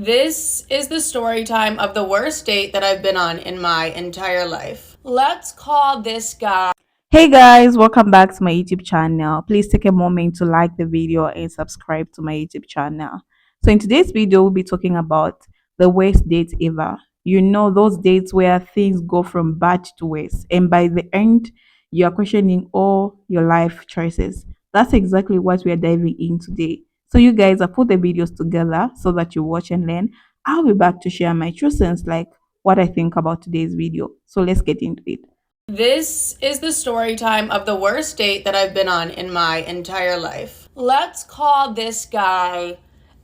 This is the story time of the worst date that I've been on in my entire life. Let's call this guy. Hey guys, welcome back to my YouTube channel. Please take a moment to like the video and subscribe to my YouTube channel. So in today's video, we'll be talking about the worst date ever. You know, those dates where things go from bad to worse, and by the end, you are questioning all your life choices. That's exactly what we are diving in today. So you guys, I put the videos together so that you watch and learn. I'll be back to share my true sense, like what I think about today's video. So let's get into it. This is the story time of the worst date that I've been on in my entire life. Let's call this guy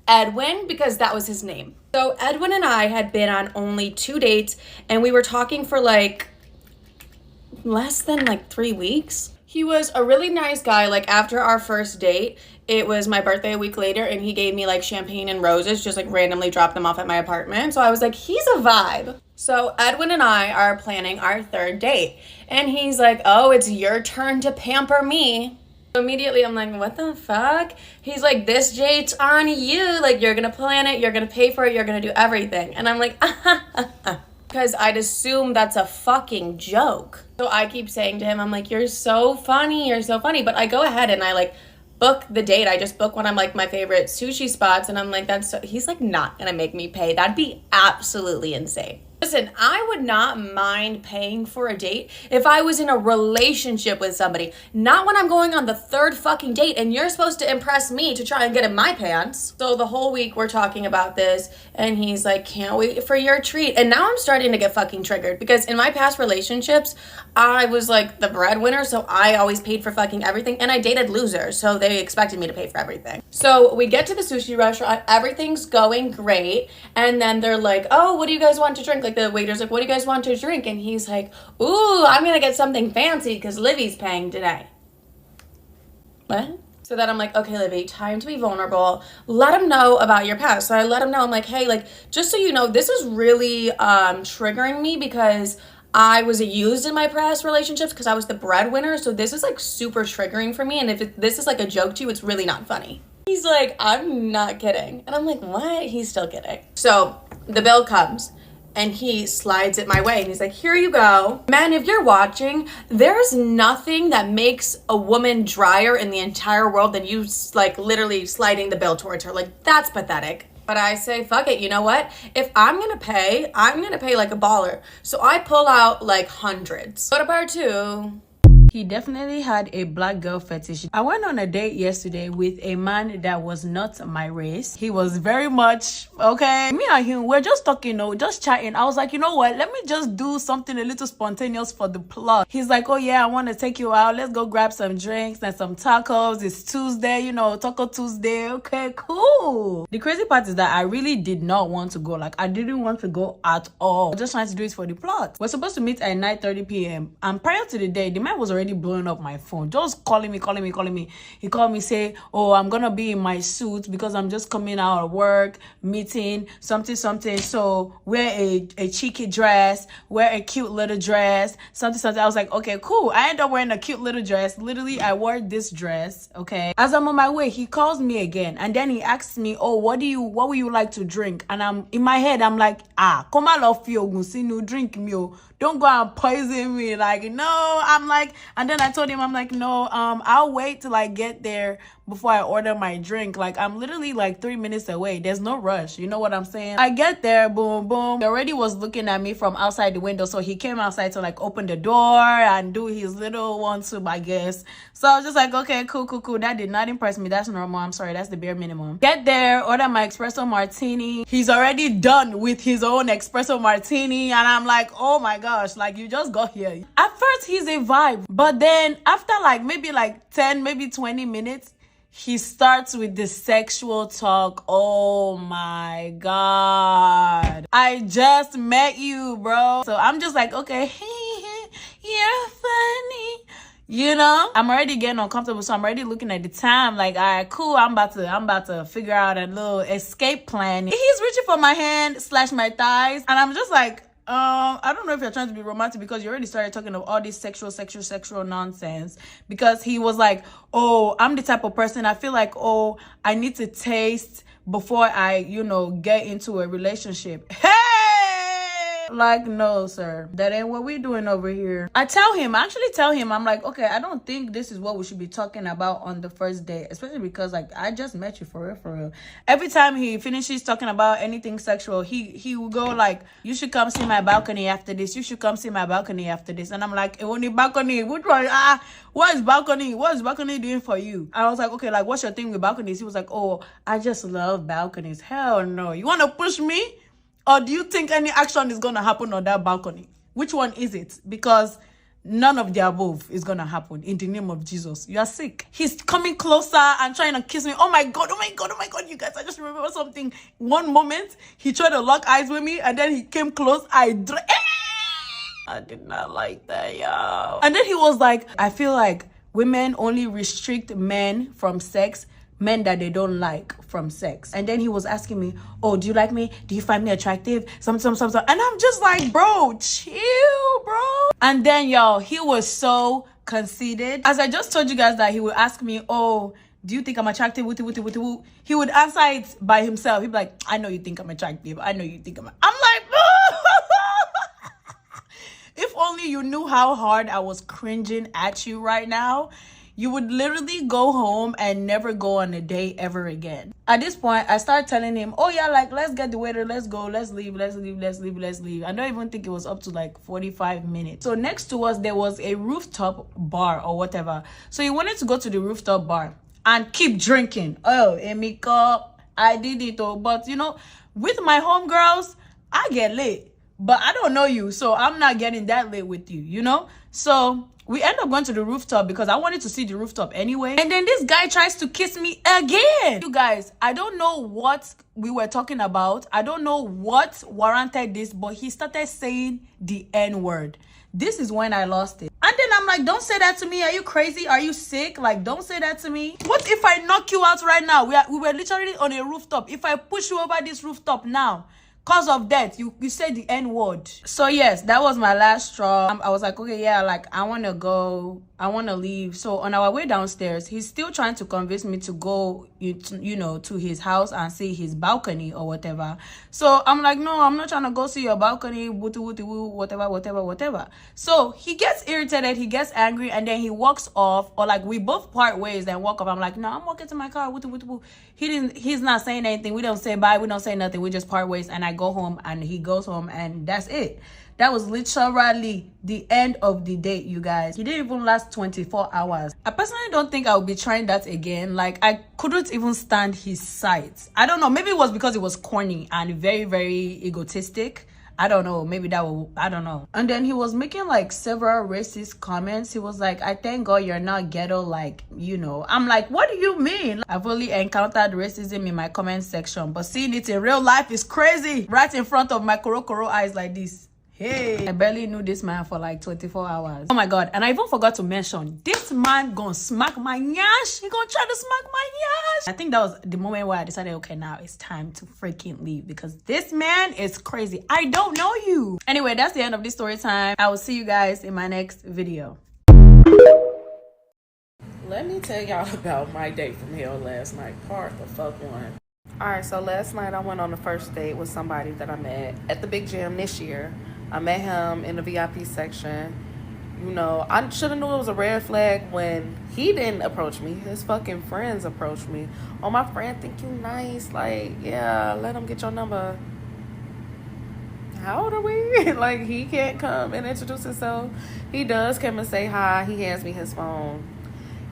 Edwin because that was his name. So Edwin and I had been on only 2 dates and we were talking for like less than like 3 weeks. He was a really nice guy. Like after our first date, it was my birthday a week later and he gave me like champagne and roses, just like randomly dropped them off at my apartment. So I was like, he's a vibe. So Edwin and I are planning our third date and he's like, oh, it's your turn to pamper me. Immediately I'm like, what the fuck? He's like, this date's on you. Like, you're gonna plan it, you're gonna pay for it, you're gonna do everything. And I'm like, because I'd assume that's a fucking joke. So I keep saying to him, I'm like, you're so funny, you're so funny. But I go ahead and I like book the date. I just book one of like my favorite sushi spots. And I'm like, he's like not gonna make me pay. That'd be absolutely insane. Listen, I would not mind paying for a date if I was in a relationship with somebody, not when I'm going on the third fucking date and you're supposed to impress me to try and get in my pants. So the whole week we're talking about this and he's like, can't wait for your treat. And now I'm starting to get fucking triggered because in my past relationships, I was like the breadwinner. So I always paid for fucking everything and I dated losers. So they expected me to pay for everything. So we get to the sushi restaurant, everything's going great. And then they're like, oh, what do you guys want to drink? Like the waiter's like, what do you guys want to drink? And he's like, ooh, I'm gonna get something fancy because Livy's paying today. What? So then I'm like, okay, Livy, time to be vulnerable. Let him know about your past. So I let him know, I'm like, hey, like, just so you know, this is really triggering me because I was used in my past relationships because I was the breadwinner. So this is like super triggering for me. And if this is like a joke to you, it's really not funny. He's like, I'm not kidding. And I'm like, what? He's still kidding. So the bill comes and he slides it my way and he's like, here you go. Man, if you're watching, there's nothing that makes a woman drier in the entire world than you like literally sliding the bill towards her. Like, that's pathetic. But I say, fuck it, you know what? If I'm gonna pay like a baller. So I pull out like hundreds. Go to part two. He definitely had a black girl fetish. I went on a date yesterday with a man that was not my race. He was very much, okay. Me and him, we're just talking, just chatting. I was like, you know what? Let me just do something a little spontaneous for the plot. He's like, oh yeah, I want to take you out. Let's go grab some drinks and some tacos. It's Tuesday, Taco Tuesday. Okay, cool. The crazy part is that I really did not want to go. Like, I didn't want to go at all. I was just trying to do it for the plot. We're supposed to meet at 9:30 p.m. And prior to the day, the man was already blowing up my phone, just calling me. He called me, say, oh, I'm gonna be in my suit because I'm just coming out of work, meeting, something. So wear a cheeky dress, wear a cute little dress, something. I was like, okay, cool. I ended up wearing a cute little dress. Literally, I wore this dress, okay. As I'm on my way, he calls me again, and then he asks me, oh, what would you like to drink? And I'm in my head, I'm like, come on, love you, no drink me. Don't go and poison me. Like, no, I'm like, and then I told him, I'm like, no, I'll wait till I get there before I order my drink. Like, I'm literally like 3 minutes away. There's no rush. You know what I'm saying? I get there, boom. He already was looking at me from outside the window. So he came outside to like open the door and do his little one too, I guess. So I was just like, okay, cool. That did not impress me. That's normal. I'm sorry. That's the bare minimum. Get there, order my espresso martini. He's already done with his own espresso martini. And I'm like, oh my gosh, like you just got here. At first, he's a vibe. But then after like maybe like 10, maybe 20 minutes, he starts with the sexual talk. Oh my God. I just met you, bro. So I'm just like, okay, you're funny. I'm already getting uncomfortable, so I'm already looking at the time like, all right, cool, I'm about to figure out a little escape plan. He's reaching for my hand / my thighs, and I'm just like, I don't know if you're trying to be romantic because you already started talking of all this sexual nonsense. Because he was like, oh, I'm the type of person, I feel like, oh, I need to taste before I, get into a relationship. Hey! Like, no, sir. That ain't what we're doing over here. I actually tell him, I'm like, okay, I don't think this is what we should be talking about on the first date, especially because, like, I just met you for real. Every time he finishes talking about anything sexual, he will go like, you should come see my balcony after this. You should come see my balcony after this. And I'm like, only balcony? Which one? What is balcony? What is balcony doing for you? I was like, okay, like, what's your thing with balconies? He was like, oh, I just love balconies. Hell no. You want to push me? Or do you think any action is going to happen on that balcony? Which one is it? Because none of the above is going to happen in the name of Jesus. You are sick. He's coming closer and trying to kiss me. Oh my God, you guys. I just remember something. One moment, he tried to lock eyes with me and then he came close. I did not like that, y'all. And then he was like, I feel like women only restrict men from sex, men that they don't like from sex. And then he was asking me, oh, do you like me? Do you find me attractive? Some. And I'm just like, bro, chill, bro. And then, y'all, he was so conceited. As I just told you guys that he would ask me, oh, do you think I'm attractive? He would answer it by himself. He'd be like, I know you think I'm attractive. I know you think I'm like, if only you knew how hard I was cringing at you right now, you would literally go home and never go on a date ever again. At this point, I started telling him, oh yeah, like, let's get the waiter, let's go, let's leave. I don't even think it was up to like 45 minutes. So next to us, there was a rooftop bar or whatever. So he wanted to go to the rooftop bar and keep drinking. Oh, Emiko, I did it all. But with my homegirls, I get late. But I don't know you, so I'm not getting that late with you, So we end up going to the rooftop because I wanted to see the rooftop anyway. And then this guy tries to kiss me again. You guys, I don't know what we were talking about. I don't know what warranted this, but he started saying the N-word. This is when I lost it. And then I'm like, don't say that to me. Are you crazy? Are you sick? Like, don't say that to me. What if I knock you out right now? We were literally on a rooftop. If I push you over this rooftop now, cause of that, you said the N-word. So yes, that was my last straw. I was like, okay, yeah, like, I want to go, I want to leave. So on our way downstairs, he's still trying to convince me to go, to his house and see his balcony or whatever. So I'm like, no, I'm not trying to go see your balcony, whatever. So he gets irritated, he gets angry, and then he walks off, or like we both part ways and walk off. I'm like, no, I'm walking to my car. He's not saying anything. We don't say bye, we don't say nothing. We just part ways, and I go home and he goes home, and that's it. That was literally the end of the date, you guys. He didn't even last 24 hours. I personally don't think I will be trying that again. Like, I couldn't even stand his sight. I don't know. Maybe it was because it was corny and very, very egotistic. I don't know. Maybe that will, I don't know. And then he was making like several racist comments. He was like, I thank God you're not ghetto, like, I'm like, what do you mean? I've only encountered racism in my comment section, but seeing it in real life is crazy. Right in front of my koro eyes like this. Hey, I barely knew this man for like 24 hours. Oh my God. And I even forgot to mention, this man gonna smack my nyash. He gonna try to smack my nyash. I think that was the moment where I decided, okay, now it's time to freaking leave because this man is crazy. I don't know you. Anyway, that's the end of this story time. I will see you guys in my next video. Let me tell y'all about my date from hell last night. Part the fuck one. Alright, so last night I went on the first date with somebody that I met at the big gym this year. I met him in the VIP section. I should have knew it was a red flag when he didn't approach me. His fucking friends approached me. Oh, my friend think you nice. Like, yeah, let him get your number. How old are we? Like, he can't come and introduce himself. He does come and say hi. He hands me his phone.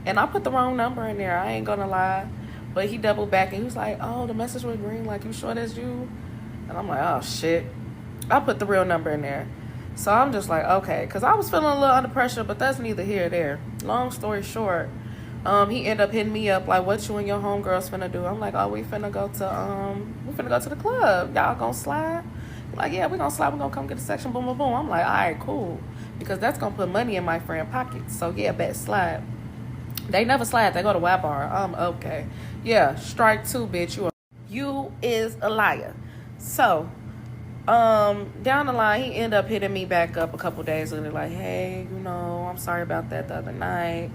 And I put the wrong number in there. I ain't gonna lie. But he doubled back and he was like, oh, the message was green. Like, you sure that's you? And I'm like, oh, shit. I put the real number in there. So I'm just like, okay. Because I was feeling a little under pressure, but that's neither here nor there. Long story short, he ended up hitting me up like, what you and your homegirls finna do? I'm like, oh, we finna go to the club. Y'all gonna slide? Like, yeah, we gonna slide. We gonna come get the section. Boom, boom, boom. I'm like, all right, cool. Because that's gonna put money in my friend pockets. So, yeah, bet slide. They never slide. They go to Y Bar. Okay. Yeah, strike two, bitch. You is a liar. So, down the line, he ended up hitting me back up a couple days later, like, hey, I'm sorry about that the other night.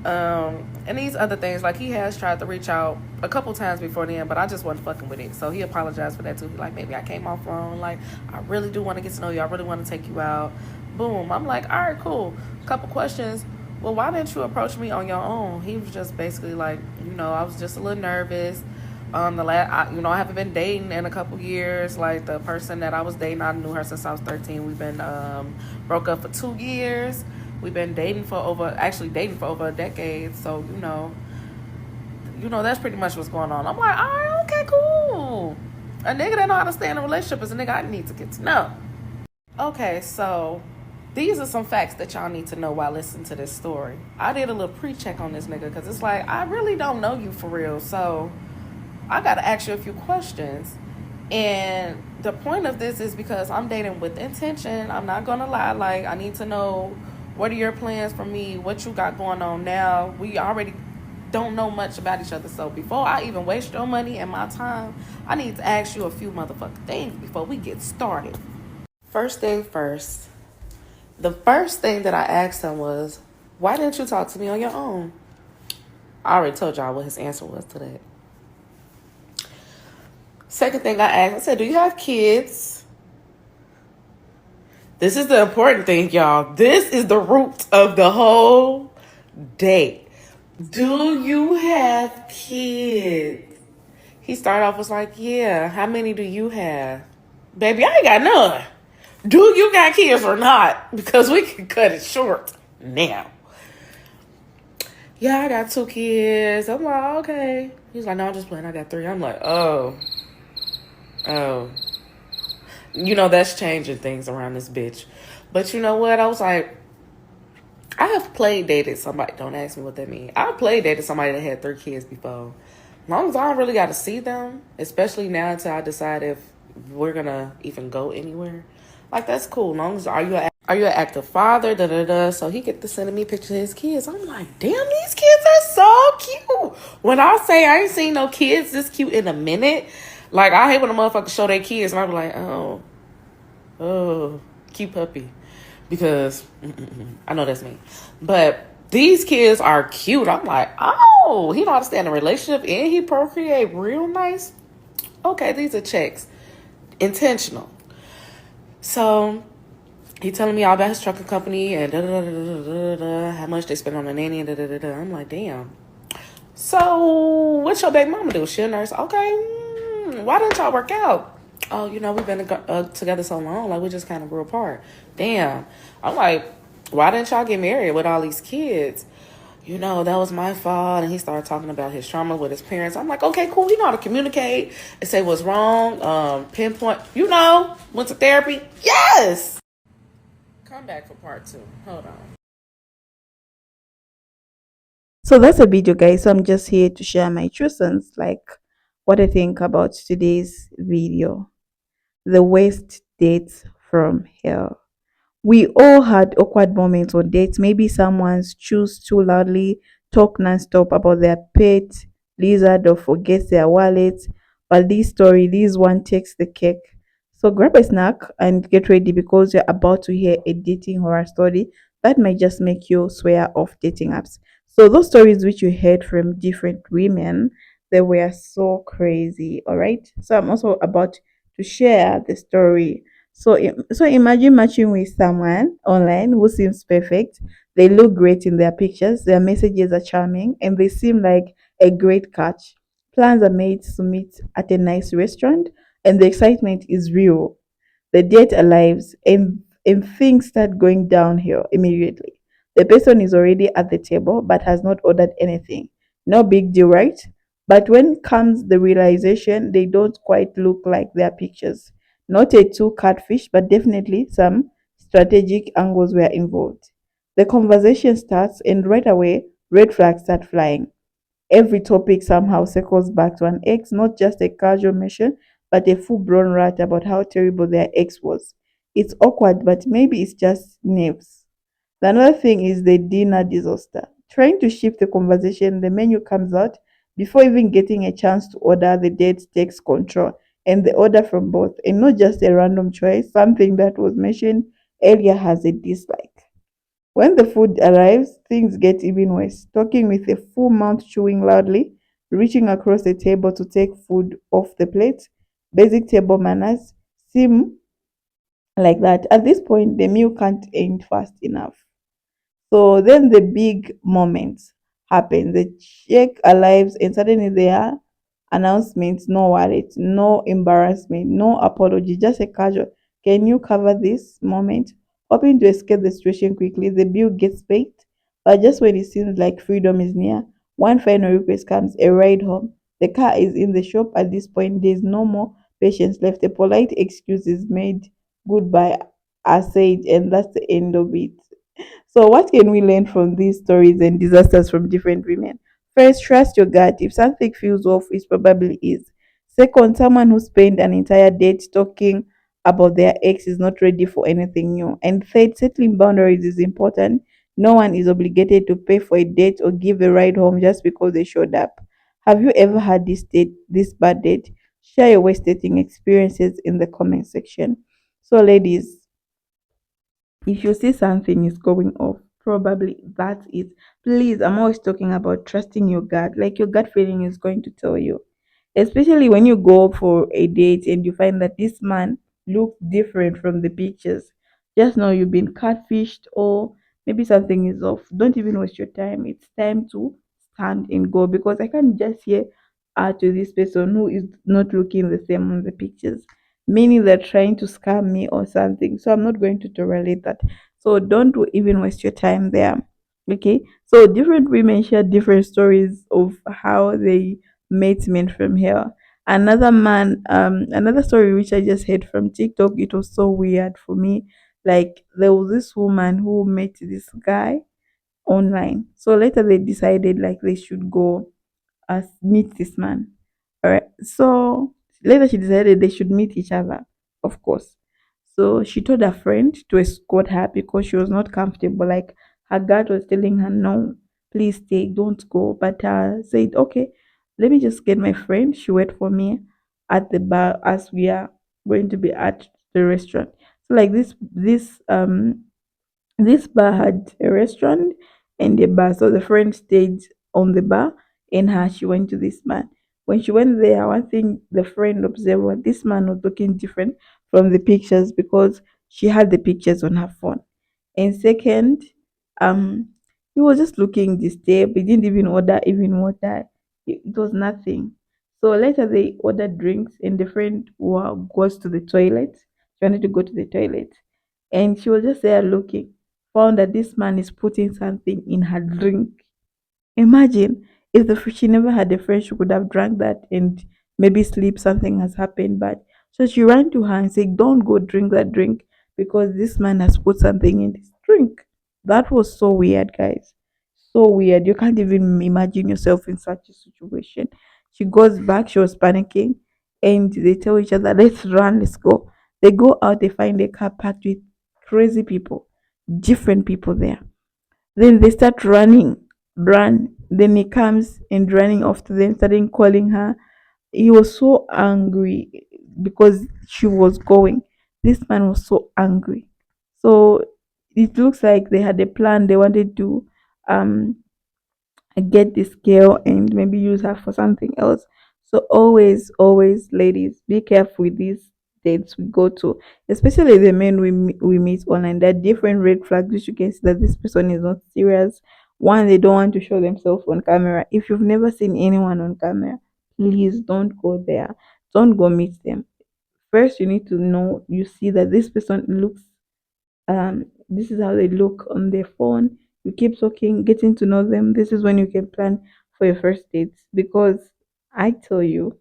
And these other things, like he has tried to reach out a couple times before then, but I just wasn't fucking with it. So he apologized for that too. He like, maybe I came off wrong. Like, I really do want to get to know you. I really want to take you out. Boom. I'm like, all right, cool. Couple questions. Well, why didn't you approach me on your own? He was just basically like, I was just a little nervous. I haven't been dating in a couple years. Like the person that I was dating, I knew her since I was 13. We've been broke up for 2 years. We've been dating for over a decade. So that's pretty much what's going on. I'm like, all right, okay, cool. A nigga that know how to stay in a relationship is a nigga I need to get to know. Okay, so these are some facts that y'all need to know while listening to this story. I did a little pre-check on this nigga because it's like, I really don't know you for real. So I got to ask you a few questions. And the point of this is because I'm dating with intention. I'm not going to lie. Like, I need to know, what are your plans for me? What you got going on now? We already don't know much about each other. So before I even waste your money and my time, I need to ask you a few motherfucking things before we get started. First thing first. The first thing that I asked him was, why didn't you talk to me on your own? I already told y'all what his answer was to that. Second thing I asked, I said, do you have kids? This is the important thing, y'all. This is the root of the whole date. Do you have kids? He started off was like, yeah, how many do you have? Baby, I ain't got none. Do you got kids or not? Because we can cut it short now. Yeah, I got 2 kids. I'm like, okay. He's like, no, I'm just playing. I got 3. I'm like, oh. That's changing things around this bitch. But you know what? I was like, I have dated somebody. Don't ask me what that means. I dated somebody that had 3 kids before. As long as I don't really got to see them, especially now until I decide if we're going to even go anywhere. Like, that's cool. As long as, are you an active father? So he get to sending me pictures of his kids. I'm like, damn, these kids are so cute. When I say I ain't seen no kids this cute in a minute, like, I hate when a motherfucker show their kids and I be like, oh, cute puppy. Because I know that's me. But these kids are cute. I'm like, oh, he know how to stay in a relationship and he procreate real nice. Okay, these are checks. Intentional. So he telling me all about his trucking company and how much they spend on a nanny and I'm like, damn. So what's your baby mama do? She a nurse? Okay. Why didn't y'all work out? Oh, we've been together so long. Like, we just kind of grew apart. Damn. I'm like, why didn't y'all get married with all these kids? That was my fault. And he started talking about his trauma with his parents. I'm like, okay, cool. You know how to communicate and say what's wrong. Pinpoint, went to therapy. Yes. Come back for part 2. Hold on. So that's a video, guys. So I'm just here to share my true sense, like what I think about today's video. The worst dates from hell. We all had awkward moments on dates. Maybe someone's chews too loudly, talk non-stop about their pet, lizard, or forgets their wallet. But this one takes the cake. So grab a snack and get ready because you're about to hear a dating horror story that might just make you swear off dating apps. So those stories which you heard from different women, they were so crazy. All right. So I'm also about to share the story. So imagine matching with someone online who seems perfect. They look great in their pictures, their messages are charming, and they seem like a great catch. Plans are made to meet at a nice restaurant, and the excitement is real. The date arrives, and things start going downhill immediately. The person is already at the table but has not ordered anything. No big deal, right? But when comes the realization, they don't quite look like their pictures. Not a two catfish, but definitely some strategic angles were involved. The conversation starts, and right away, red flags start flying. Every topic somehow circles back to an ex, not just a casual mention, but a full blown rant about how terrible their ex was. It's awkward, but maybe it's just nerves. The another thing is the dinner disaster. Trying to shift the conversation, the menu comes out before even getting a chance to order, the date takes control and the order from both, and not just a random choice, something that was mentioned earlier has a dislike. When the food arrives, things get even worse. Talking with a full mouth, chewing loudly, reaching across the table to take food off the plate. Basic table manners seem like that. At this point, the meal can't end fast enough. So then the big moment happens. The check arrives and suddenly there are announcements, no wallet, no embarrassment, no apology, just a casual. Can you cover this moment? Hoping to escape the situation quickly, the bill gets paid. But just when it seems like freedom is near, one final request comes, a ride home. The car is in the shop at this point. There's no more patience left. A polite excuse is made, goodbye are said, and that's the end of it. So, what can we learn from these stories and disasters from different women? First, trust your gut. If something feels off, it probably is. Second, someone who spent an entire date talking about their ex is not ready for anything new. And third, settling boundaries is important. No one is obligated to pay for a date or give a ride home just because they showed up. Have you ever had this bad date? Share your worst dating experiences in the comment section. So, ladies, if you see something is going off, probably that's it. Please, I'm always talking about trusting your gut. Like your gut feeling is going to tell you. Especially when you go for a date and you find that this man looks different from the pictures. Just know you've been catfished or maybe something is off. Don't even waste your time. It's time to stand and go because I can't just hear to this person who is not looking the same on the pictures, meaning they're trying to scam me or something. So I'm not going to tolerate that. So don't even waste your time there. Okay. So different women share different stories of how they met men from here. Another story which I just heard from TikTok, it was so weird for me. Like there was this woman who met this guy online. So later they decided like they should go meet this man. All right. So later she decided they should meet each other, of course. So she told her friend to escort her because she was not comfortable. Like her gut was telling her, no, please stay, don't go. But said, okay, let me just get my friend. She wait for me at the bar as we are going to be at the restaurant. So like this bar had a restaurant and a bar. So the friend stayed on the bar and her she went to this man. When she went there, one thing the friend observed was this man was looking different from the pictures because she had the pictures on her phone. And second, um, he was just looking disturbed. He didn't even order even water. It was nothing. So later they ordered drinks and the friend goes to the toilet. She wanted to go to the toilet. And she was just there looking, found that this man is putting something in her drink. Imagine if she never had a friend, she could have drank that and maybe sleep. Something has happened, but so she ran to her and said, "Don't go drink that drink because this man has put something in this drink." That was so weird, guys. So weird. You can't even imagine yourself in such a situation. She goes back. She was panicking, and they tell each other, "Let's run. Let's go." They go out. They find a car packed with crazy people, different people there. Then they start running, run. Then he comes and running after them, starting calling her. He was so angry because she was going. This man was so angry. So it looks like they had a plan. They wanted to um get this girl and maybe use her for something else. So always, ladies, be careful with these dates we go to, especially the men we meet online. There are different red flags which you can see that this person is not serious. One, they don't want to show themselves on camera. If you've never seen anyone on camera, please don't go there. Don't go meet them. First, you need to know you see that this person looks this is how they look on their phone. You keep talking, getting to know them. This is when you can plan for your first dates because I tell you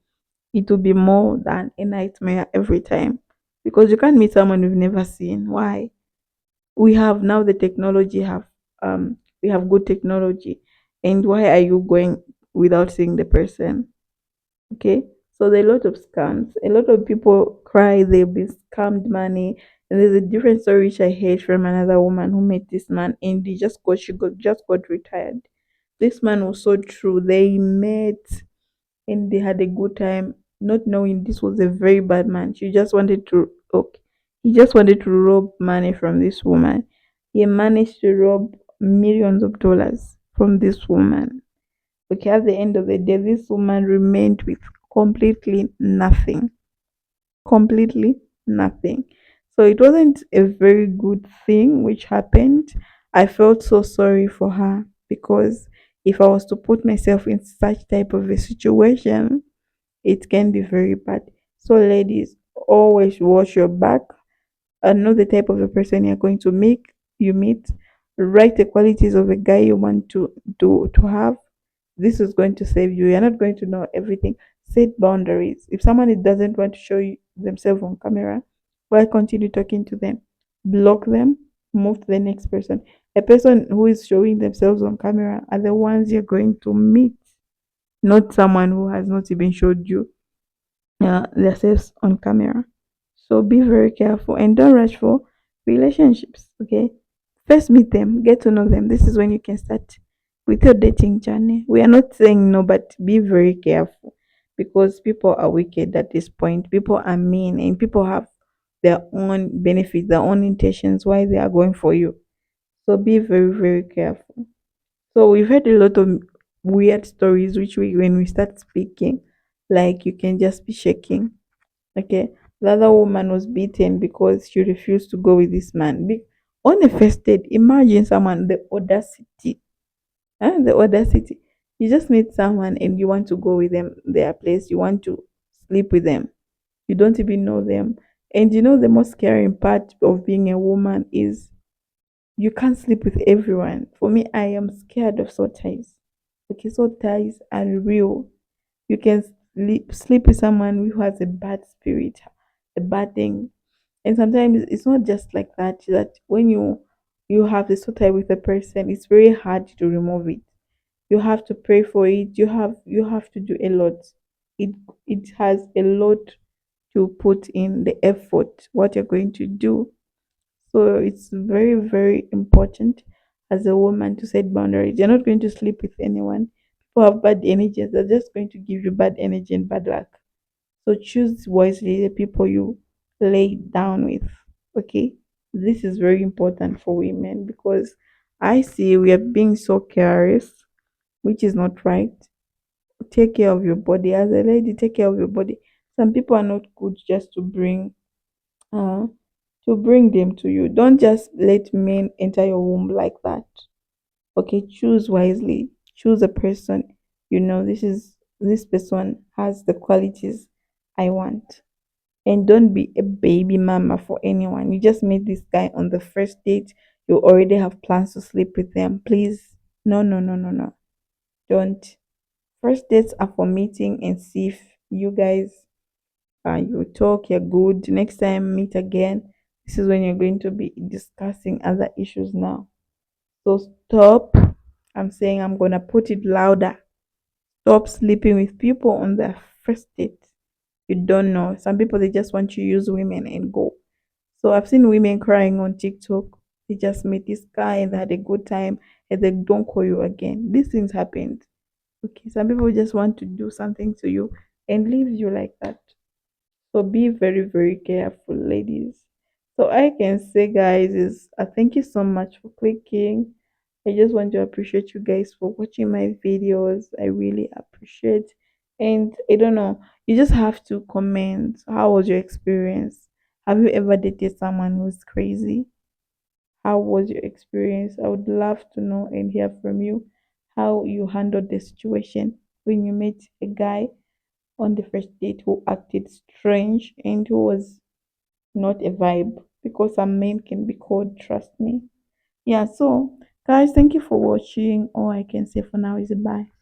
it will be more than a nightmare every time because you can't meet someone you've never seen. Why? We have now the technology have we have good technology, and why are you going without seeing the person? Okay, so there are a lot of scams. A lot of people cry they've been scammed money. And there's a different story which I heard from another woman who met this man and she just got retired. This man was so true. They met and they had a good time, not knowing this was a very bad man. She just wanted to okay. He just wanted to rob money from this woman. He managed to rob millions of dollars from this woman. Okay, at the end of the day, this woman remained with completely nothing. Completely nothing. So it wasn't a very good thing which happened. I felt so sorry for her because if I was to put myself in such type of a situation, it can be very bad. So ladies, always watch your back and know the type of a person you're going to meet. Write the qualities of a guy you want to have. This is going to save you. You're not going to know everything. Set boundaries. If someone doesn't want to show you themselves on camera, why continue talking to them? Block them, move to the next person. A person who is showing themselves on camera are the ones you're going to meet, not someone who has not even showed you themselves on camera. So be very careful and don't rush for relationships. Okay, first meet them, get to know them. This is when you can start with your dating journey. We are not saying no, but be very careful because people are wicked at this point. People are mean and people have their own benefits, their own intentions why they are going for you. So be very, very careful. So we've heard a lot of weird stories which when we start speaking, like you can just be shaking. Okay. The other woman was beaten because she refused to go with this man. On a first date, imagine someone, the audacity. Huh? The audacity. You just meet someone and you want to go with them, their place, you want to sleep with them. You don't even know them. And you know the most scary part of being a woman is you can't sleep with everyone. For me, I am scared of soul ties. Okay, soul ties are real. You can sleep with someone who has a bad spirit, a bad thing. And sometimes it's not just like that, that when you have the soul tie with a person, it's very hard to remove it. You have to pray for it. You have to do a lot. It has a lot to put in the effort, what you're going to do. So it's very, very important as a woman to set boundaries. You're not going to sleep with anyone. People have bad energies. They're just going to give you bad energy and bad luck. So choose wisely the people you lay down with. Okay? This is very important for women because I see we are being so careless, which is not right. Take care of your body. As a lady, take care of your body. Some people are not good just uh, to bring them to you. Don't just let men enter your womb like that. Okay, choose wisely. Choose a person. You know, this person has the qualities I want. And don't be a baby mama for anyone. You just meet this guy on the first date. You already have plans to sleep with them. Please. No, no, no, no, no. Don't. First dates are for meeting and see if you guys you talk, you're good. Next time meet again. This is when you're going to be discussing other issues now. So stop. I'm saying I'm gonna put it louder. Stop sleeping with people on their first date. You don't know. Some people they just want to use women and go. So I've seen women crying on TikTok. They just meet this guy and they had a good time and they don't call you again. These things happened. Okay. Some people just want to do something to you and leave you like that. So be very, very careful, ladies. So I can say, guys, is thank you so much for clicking. I just want to appreciate you guys for watching my videos. I really appreciate. And I don't know, you just have to comment. How was your experience? Have you ever dated someone who's crazy? How was your experience? I would love to know and hear from you how you handled the situation when you met a guy on the first date who acted strange and who was not a vibe because some men can be cold, trust me. Yeah, so guys, thank you for watching. All I can say for now is bye.